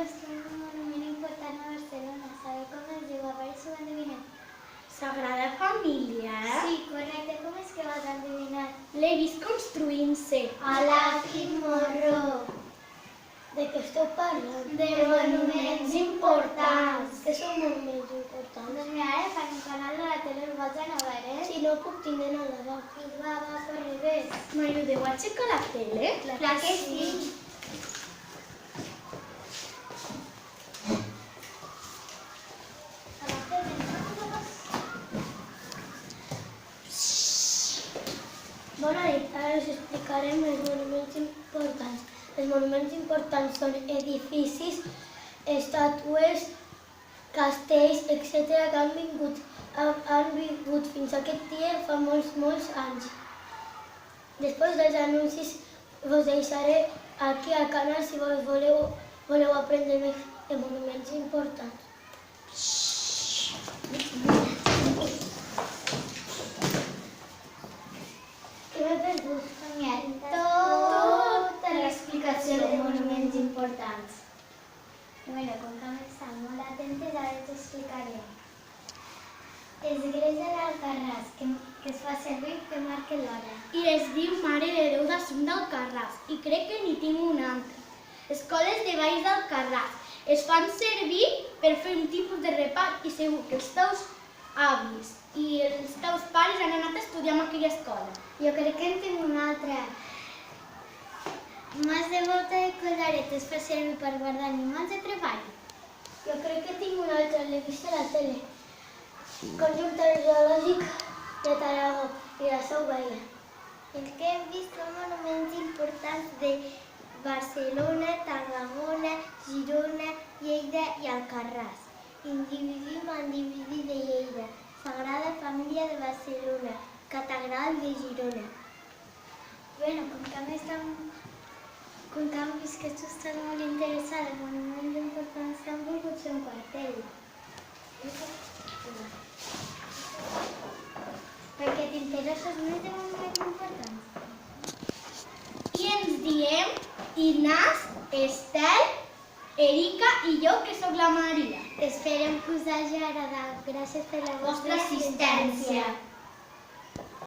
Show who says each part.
Speaker 1: construir un monument important a Barcelona. Sabeu com es diu? A veure si ho endevineu.
Speaker 2: Sagrada Família,
Speaker 1: Sí, correcte. Com és que ho has endevinat?
Speaker 2: L'he vist construint-se.
Speaker 1: Hola, quin morro!
Speaker 3: De què esteu parlant?
Speaker 1: De monuments importants.
Speaker 3: Què són monuments importants?
Speaker 1: Doncs mira, ara fan un canal de la tele, el vaig anar a veure.
Speaker 3: Si no puc tindre a la
Speaker 1: Pues va, corre, ves.
Speaker 2: M'ajudeu a aixecar la tele?
Speaker 1: Clar que sí. A la tele,
Speaker 3: Bona nit, ara us explicarem els monuments importants. Els monuments importants són edificis, estàtues, castells, etc. que han vingut fins a aquest dia fa molts anys. Després dels anuncis vos deixaré aquí al canal si voleu aprendre més de monuments importants. Què m'he perdut?
Speaker 1: tota l'explicació de monuments importants. Bueno, com que estan molt atentes, ara t'ho explicaré. Església d'Alcarràs, que es fa servir que marque l'hora.
Speaker 2: I es diu Mare de Déu d'Assum d'Alcarràs, i crec que n'hi tinc un altre. Escoles de Valls d'Alcarràs. Es fan servir per fer un tipus de repat i segur que els teus avis i els teus pares han anat a estudiar en aquella escola.
Speaker 1: Jo crec que en tinc una altra. Mas de volta de collaret es fa servir per guardar animals de treball.
Speaker 3: Jo crec que tinc un altre, l'he vist a la tele. Conjunt arqueològic de Tarragó i la Seu Vella.
Speaker 1: El que hem vist són monuments importants de Barcelona, Tarragona, Girona, Lleida i Alcarràs. Individim en Dividi de Lleida, Sagrada Família de Barcelona, Catedral de Girona. Bueno, com que han vist que tu estàs molt interessada en monuments importants, han volgut fer un cartell. Perquè t'interesses més de monuments importants.
Speaker 2: I ens diem Ignàs, Estel, Erika i jo, que sóc la Maria.
Speaker 1: Esperem que us hagi agradat. Gràcies per la
Speaker 2: Vostra assistència.